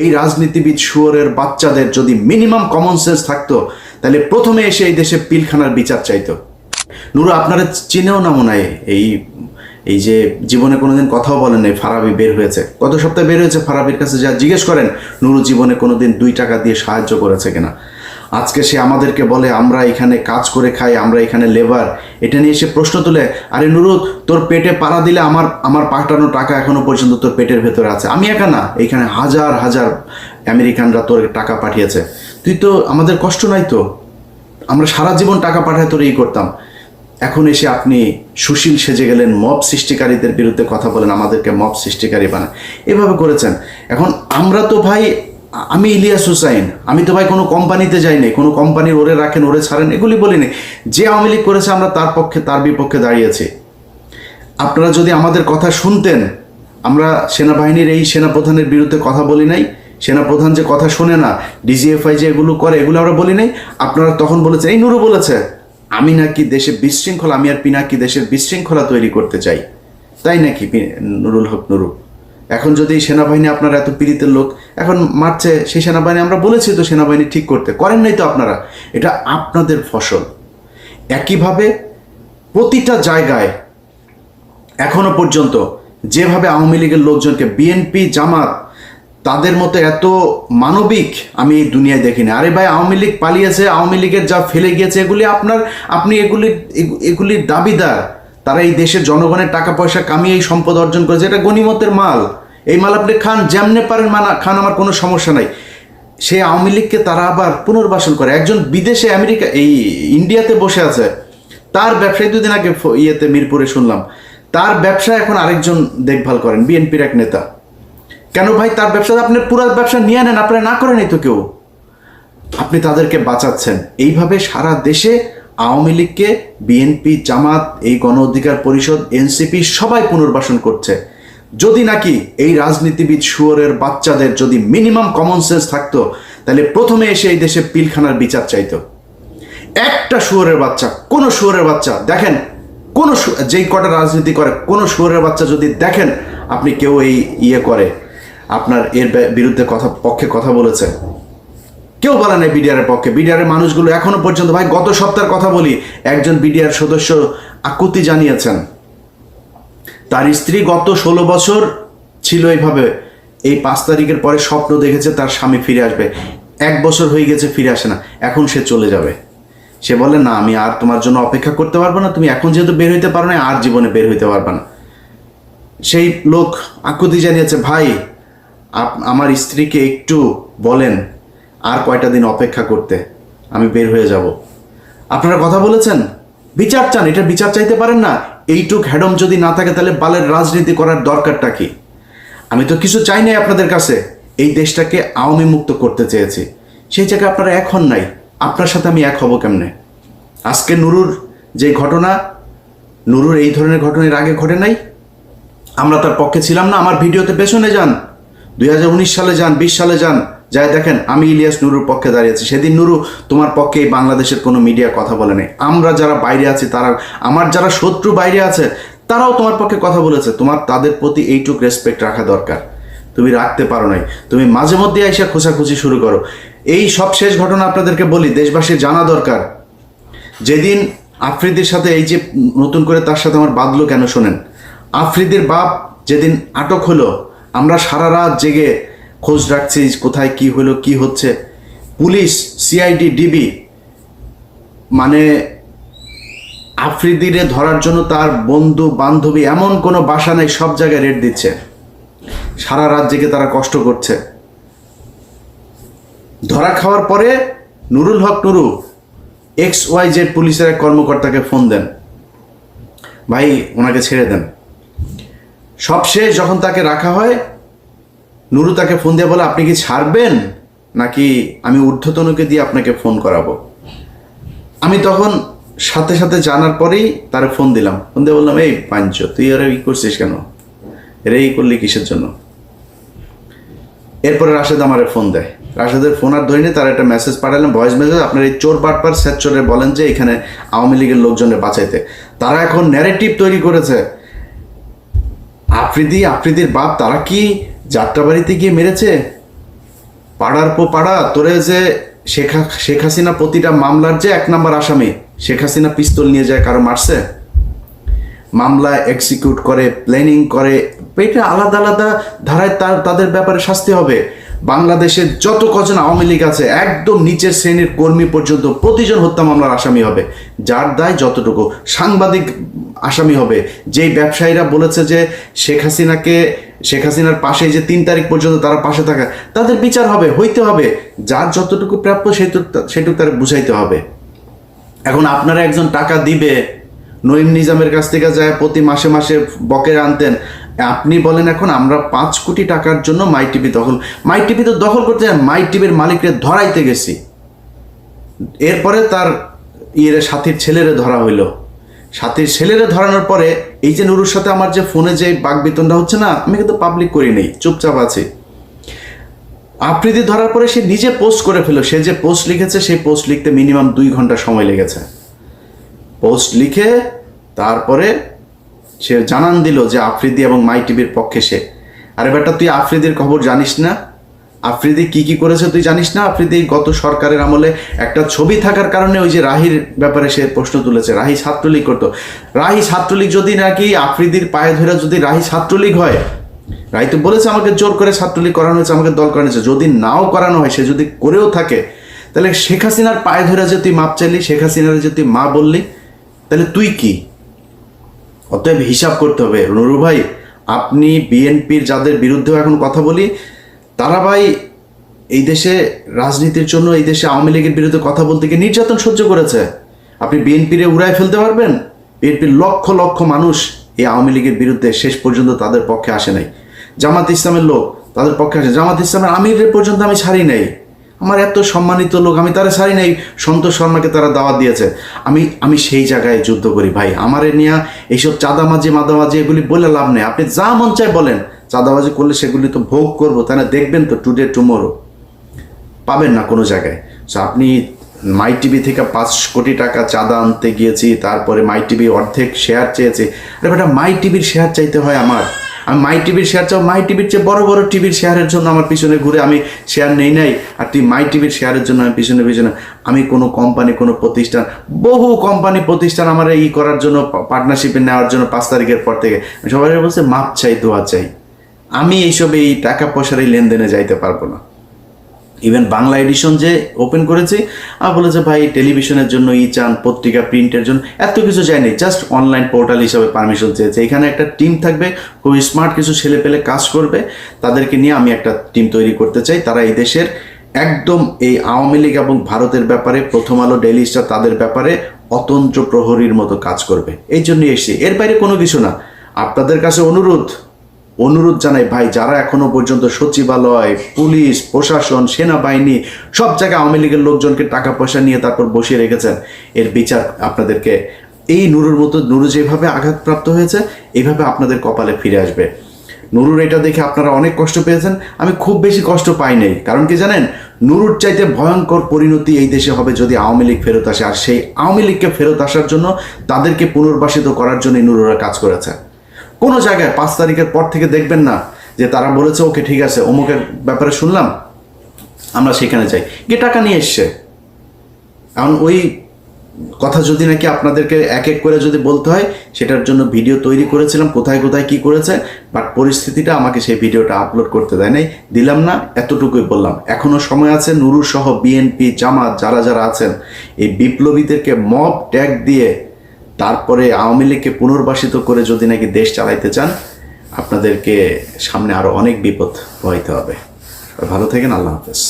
এই রাজনীতিবিদ শুয়োরের বাচ্চাদের যদি মিনিমাম কমন সেন্স থাকতো তাহলে প্রথমে এসে এই দেশে পিলখানার বিচার চাইতো। নুরু আপনারা চিনেও না মনে হয়, এই যে জীবনে কোনোদিন কথাও বলেন নাই। ফারাবি বের হয়েছে, গত সপ্তাহে বের হয়েছে। ফারাবির কাছে যা জিজ্ঞেস করেন নুরু জীবনে কোনোদিন 2 টাকা দিয়ে সাহায্য করেছে কিনা। আজকে সে আমাদেরকে বলে আমরা এখানে কাজ করে খাই, আমরা এখানে লেবার। এটা নিয়ে এসে প্রশ্ন তুলে, আরে নুরু তোর পেটে পাড়া দিলে আমার পাঠানো টাকা এখনো পর্যন্ত তোর পেটের ভেতরে আছে। আমি একা না, এখানে হাজার হাজার আমেরিকানরা তোর টাকা পাঠিয়েছে। তুই তো, আমাদের কষ্ট নাই তো, আমরা সারা জীবন টাকা পাঠায় তোর এই করতাম। এখন এসে আপনি সুশীল সেজে গেলেন, মব সৃষ্টিকারীদের বিরুদ্ধে কথা বলেন, আমাদেরকে মব সৃষ্টিকারী বানান, এভাবে করেছেন। এখন আমরা তো ভাই, আমি ইলিয়াস হুসাইন, আমি তো ভাই কোনো কোম্পানিতে যাই নাই, কোনো কোম্পানির ওরে রাখেন ওরে ছাড়েন এগুলি বলিনি। যে আওয়ামী লীগ করেছে আমরা তার পক্ষে তার বিপক্ষে দাঁড়িয়েছি। আপনারা যদি আমাদের কথা শুনতেন, আমরা সেনাবাহিনীর এই সেনাপ্রধানের বিরুদ্ধে কথা বলি নাই। সেনাপ্রধান যে কথা শোনে না, ডিজিএফআই যে এগুলো করে, এগুলো আমরা বলি নাই। আপনারা তখন বলেছেন, এই নুরু বলেছে আমি নাকি দেশে বিশৃঙ্খলা, আমি আর পিনাকি দেশের বিশৃঙ্খলা তৈরি করতে চাই, তাই নাকি নুরুল হক নুরু? এখন যদি সেনাবাহিনী, আপনারা এত পীড়িতের লোক এখন মারছে, সেই সেনাবাহিনী আমরা বলেছি তো সেনাবাহিনী ঠিক করতে, করেন নাই তো আপনারা। এটা আপনাদের ফসল। একইভাবে প্রতিটা জায়গায় এখনো পর্যন্ত যেভাবে আওয়ামী লীগের লোকজনকে, বিএনপি জামাত, তাদের মতো এত মানবিক আমি এই দুনিয়ায় দেখিনি। আরে ভাই, আওয়ামী লীগ পালিয়েছে, আওয়ামী লীগের যা ফেলে গিয়েছে এগুলি আপনি এগুলির দাবিদার। তারা এই দেশের জনগণের টাকা পয়সা কামিয়ে এই সম্পদ অর্জন করেছে, এটা গনিমতের মাল। এই মাল আপনি খান, যেমনে পারেন খান, আমার কোনো সমস্যা নাই। সেই আওয়ামী লীগকে তারা আবার পুনর্বাসন করে। একজন বিদেশে, আমেরিকা, এই ইন্ডিয়াতে বসে আছে, তার ব্যবসায় 2 দিন আগে মিরপুরে শুনলাম, তার ব্যবসা এখন আরেকজন দেখভাল করেন, বিএনপির এক নেতা। কেন ভাই? তার ব্যবসা আপনি পুরো ব্যবসা নিয়ে নেন, আপনারা না করেনই তো কেউ। আপনি তাদেরকে বাঁচাচ্ছেন। এইভাবে সারা দেশে আওয়ামী লীগকে বিএনপি, জামাত, এই গণ অধিকার পরিষদ, এনসিপি সবাই পুনর্বাসন করছে। যদি নাকি এই রাজনীতিবিদ শুয়োরের বাচ্চাদের যদি মিনিমাম কমন সেন্স থাকতো তাহলে প্রথমে এসে এই দেশে পিলখানার বিচার চাইতো। একটা শুয়োরের বাচ্চা, কোনো শুয়োরের বাচ্চা দেখেন, কোনো যেই কটা রাজনীতি করে, কোনো শুয়োরের বাচ্চা যদি দেখেন আপনি কেউ এই করে আপনার এর বিরুদ্ধে পক্ষে কথা বলেছে, কেউ বলে নাই বিডিআরের পক্ষে। বিডিআরের মানুষগুলো এখনো পর্যন্ত, ভাই গত সপ্তাহের কথা বলি, একজন বিডিআর সদস্য আকুতি জানিয়েছেন তার স্ত্রী গত 16 বছর ছিল এইভাবে, এই 5 তারিখের পরে স্বপ্ন দেখেছে তার স্বামী ফিরে আসবে। 1 বছর হয়ে গেছে, ফিরে আসে না, এখন সে চলে যাবে। সে বলে না, আমি আর তোমার জন্য অপেক্ষা করতে পারবো না, তুমি এখন যেহেতু বের হইতে পারো না, আর জীবনে বের হইতে পারবে না। সেই লোক আকুতি জানিয়েছে, ভাই আমার স্ত্রীকে একটু বলেন আর কয়টা দিন অপেক্ষা করতে, আমি বের হয়ে যাব। আপনারা কথা বলেছেন, বিচার চান, এটা বিচার চাইতে পারেন না? এইটুক হ্যাডম যদি না থাকে তাহলে বালের রাজনীতি করার দরকারটা কি? আমি তো কিছু চাই নাই আপনাদের কাছে, এই দেশটাকে আওয়ামী মুক্ত করতে চেয়েছি। সেই জায়গায় আপনারা এখন নাই। আপনার সাথে আমি এক হব কেমনে? আজকে নুরুর যে ঘটনা, নুরুর এই ধরনের ঘটনা এর আগে ঘটে নাই, আমরা তার পক্ষে ছিলাম না। আমার ভিডিওতে পেছনে যান, 2019 সালে যান, 20 সালে যান, যাই দেখেন আমি ইলিয়াস নুরুর পক্ষে দাঁড়িয়েছি। সেদিন নুরু তোমার পক্ষে এই বাংলাদেশের কোনো মিডিয়া কথা বলে নাই। আমরা যারা বাইরে আছি, তারা, আমার যারা শত্রু বাইরে আছে, তারাও তোমার পক্ষে কথা বলেছে। তোমার তাদের প্রতি এইটুক রেসপেক্ট রাখা দরকার, তুমি রাখতে পারো নাই। তুমি মাঝে মধ্যে এসে খোঁচাখুচি শুরু করো। এই সব শেষ ঘটনা আপনাদেরকে বলি, দেশবাসীর জানা দরকার। যেদিন আফ্রিদির সাথে এই যে নতুন করে তার সাথে আমার বাঁধলো কেন শোনেন, আফ্রিদির বাপ যেদিন আটক হলো, আমরা সারা রাত জেগে খোঁজ রাখছি কোথায় কি হলো, কি হচ্ছে। পুলিশ, সিআইডি, ডিবি, মানে আফ্রিদিরে ধরার জন্য তার বন্ধু বান্ধবী এমন কোনো বাসা নেই, সব জায়গায় রেড দিচ্ছে। সারা রাত জেগে তারা কষ্ট করছে। ধরা খাওয়ার পরে নুরুল হক নুরু XYZ পুলিশের এক কর্মকর্তাকে ফোন দেন, ভাই ওনাকে ছেড়ে দেন। সবশেষ যখন তাকে রাখা হয়, নুরু তাকে ফোন দিয়ে বলে, আপনি কি ছাড়বেন নাকি আমি ঊর্ধ্বতনকে দিয়ে আপনাকে ফোন করাবো? আমি তখন সাথে সাথে জানার পরেই তারে ফোন দিলাম। ফোন দিয়ে বললাম, এই পাঞ্চ, তুই এরা ই করছিস কেন, এরা ই করলি কিসের জন্য? এরপরে রাশেদ আমারে ফোন দেয়। রাশেদের ফোন আর ধরিনি, তার একটা মেসেজ পাঠালাম, ভয়েস মেসেজ, আপনার এই চোর বাটপার স্যাচরে বলেন যে এখানে আওয়ামী লীগের লোকজনের বাঁচাইতে। তারা এখন ন্যারেটিভ তৈরি করেছে, আফ্রিদির বাপ তারা কি যাত্রাবাড়িতে গিয়ে মেরেছে, পাড়ার পো পাড়া তোরে যে শেখ হাসিনা প্রতিটা মামলার যে 1 নম্বর আসামি, শেখ হাসিনা পিস্তল নিয়ে যায় কারো মারছে? মামলা এক্সিকিউট করে, প্ল্যানিং করে, এটা আলাদা আলাদা ধারায় তাদের ব্যাপারে শাস্তি হবে। বাংলাদেশের যত কজন আওয়ামী লীগ আছে একদম নিচের শ্রেণীর কর্মী পর্যন্ত প্রতিজন হত্যা মামলার আসামি হবে, যার দায় যতটুকু। সাংবাদিক আসামি হবে, যেই ব্যবসায়ীরা বলেছে যে শেখ হাসিনার পাশে যে 3 তারিখ পর্যন্ত তারা পাশে থাকা, তাদের বিচার হবে, হইতে হবে। যার যতটুকু প্রাপ্য সেটুকু তার বুঝাইতে হবে। এখন আপনারা একজন টাকা দিবে, নঈম নিজামের কাছ থেকে যায় প্রতি মাসে মাসে বকেয়া আনতেন, আপনি বলেন এখন আমরা 5 কোটি টাকার জন্য মাই টিভি তো দখল করতে যান, মাই টিভির মালিককে ধরাইতে গেছি। এরপরে তার সাথীর ছেলেরে ধরা হইলো। সাথীর ছেলেরে ধরানোর পরে এই যে নুরুর সাথে আমার যে ফোনে যে বাকবিতণ্ডা হচ্ছে না, আমি কিন্তু পাবলিক করি নেই, চুপচাপ আছি। আফ্রিদি ধরার পরে সে নিজে পোস্ট করে ফেলো। সে যে পোস্ট লিখেছে, সেই পোস্ট লিখতে মিনিমাম 2 ঘন্টা সময় লেগেছে। পোস্ট লিখে তারপরে সে জানান দিল যে আফ্রিদি এবং মাই টিভির পক্ষে সে। আরে বেটা, তুই আফ্রিদির খবর জানিস না? আফ্রিদি কি করেছে তুই জানিস না? আফ্রিদি গত সরকারের আমলে একটা ছবি থাকার কারণে ওই যে রাহির ব্যাপারে সে প্রশ্ন তুলেছে। রাহি ছাত্রলীগ করতো। রাহি ছাত্রলীগ যদি নাকি আফ্রিদির পায়ে ধরে যদি রাহি ছাত্রলীগ হয়, রাহি তো বলেছে আমাকে জোর করে ছাত্রলীগ করানো হয়েছে, আমাকে দল করানো হয়েছে। যদি নাও করানো হয়, সে যদি করেও থাকে, তাহলে শেখ হাসিনার পায়ে ধরে যে তুই মাপ চাইলি, শেখ হাসিনার যে তুই মা বললি, তাহলে তুই কি? অতএব হিসাব করতে হবে। নুরু ভাই, আপনি বিএনপির যাদের বিরুদ্ধেও এখন কথা বলি, তারা ভাই এই দেশে রাজনীতির জন্য, এই দেশে আওয়ামী লীগের বিরুদ্ধে কথা বলতে গিয়ে নির্যাতন সহ্য করেছে। আপনি বিএনপিরে উড়ায় ফেলতে পারবেন? বিএনপির লক্ষ লক্ষ মানুষ এই আওয়ামী লীগের বিরুদ্ধে শেষ পর্যন্ত তাদের পক্ষে আসে নাই। জামাত ইসলামের লোক তাদের পক্ষে আসে। জামাত ইসলামের আমিরের পর্যন্ত আমি ছাড়ি নাই। আমার এত সম্মানিত লোক, আমি তারা ছাড়ি নাই। সন্তোষ শর্মাকে তারা দাওয়াত দিয়েছে। আমি সেই জায়গায় যুদ্ধ করি ভাই। আমারে নিয়ে এইসব চাঁদামাজি মাদামাজি এগুলি বলে লাভ নেই। আপনি যা মন চায় বলেন, চাঁদাবাজি করলে সেগুলি তো ভোগ করবো, তাই না? দেখবেন তো টুডে টুমোরো, পাবেন না কোনো জায়গায়। সো আপনি মাই টিভি থেকে 5 কোটি টাকা চাঁদা আনতে গিয়েছি, তারপরে মাই টিভি অর্ধেক শেয়ার চেয়েছি। আরে বেটা, মাই টিভির শেয়ার চাইতে হয় আমার? আমি মাই টিভির শেয়ার চাও? মাই টিভির চেয়ে বড় বড় টিভির শেয়ারের জন্য আমার পিছনে ঘুরে আমি শেয়ার নেই নাই, আর তুই মাই টিভির শেয়ারের জন্য আমি পিছনে আমি কোনো কোম্পানি, কোনো প্রতিষ্ঠান, বহু কোম্পানি প্রতিষ্ঠান আমার করার জন্য, পার্টনারশিপে নেওয়ার জন্য 5 তারিখের পর থেকে সবাই বলছে মাপ চাই, দোয়া চাই। আমি এইসব এই টাকা পয়সার এই লেনদেনে যাইতে পারবো না। ইভেন বাংলা এডিশন যে ওপেন করেছি, আর বলেছে ভাই টেলিভিশনের জন্য চান, পত্রিকা প্রিন্টের জন্য, এত কিছু চাইনি, জাস্ট অনলাইন পোর্টাল হিসাবে পারমিশন চেয়েছে। এখানে একটা টিম থাকবে, খুব স্মার্ট কিছু ছেলে পেলে কাজ করবে, তাদেরকে নিয়ে আমি একটা টিম তৈরি করতে চাই। তারা এই দেশের একদম এই আওয়ামী লীগ এবং ভারতের ব্যাপারে, প্রথম আলো, ডেইলি স্টার, তাদের ব্যাপারে অতন্ত্র প্রহরীর মতো কাজ করবে। এই জন্যই এসেছি, এর বাইরে কোনো কিছু না। আপনাদের কাছে অনুরোধ জানাই ভাই, যারা এখনো পর্যন্ত সচিবালয়, পুলিশ, প্রশাসন, সেনাবাহিনী সব জায়গায় আওয়ামী লীগের লোকজনকে টাকা পয়সা নিয়ে তারপর বসিয়ে রেখেছেন, এর বিচার আপনাদেরকে, এই নুরুর মতো, নুরু যেভাবে আঘাতপ্রাপ্ত হয়েছে এইভাবে আপনাদের কপালে ফিরে আসবে। নুরুর এটা দেখে আপনারা অনেক কষ্ট পেয়েছেন, আমি খুব বেশি কষ্ট পাই নাই। কারণ কি জানেন, নুরুর চাইতে ভয়ঙ্কর পরিণতি এই দেশে হবে যদি আওয়ামী লীগ ফেরত আসে। আর সেই আওয়ামী লীগকে ফেরত আসার জন্য, তাদেরকে পুনর্বাসিত করার জন্যই নুরুরা কাজ করেছে। কোনো জায়গায় 5 তারিখের পর থেকে দেখবেন না যে তারা বলেছে ওকে ঠিক আছে, অমুকের ব্যাপারে শুনলাম, আমরা সেখানে যাই, গিয়ে টাকা নিয়ে এসছে। এখন ওই কথা যদি নাকি আপনাদেরকে এক এক করে যদি বলতে হয়, সেটার জন্য ভিডিও তৈরি করেছিলাম, কোথায় কোথায় কি করেছে, বাট পরিস্থিতিটা আমাকে সেই ভিডিওটা আপলোড করতে দেয় নাই, দিলাম না, এতটুকুই বললাম। এখনো সময় আছে, নুরু সহ বিএনপি, জামাত যারা যারা আছেন, এই বিপ্লবীদেরকে মব ট্যাগ দিয়ে তারপরে আওয়ামী লীগকে পুনর্বাসিত করে যদি নাকি দেশ চালাইতে চান, আপনাদেরকে সামনে আরো অনেক বিপদ বইতে হবে। ভালো থাকেন, আল্লাহ হাফেজ।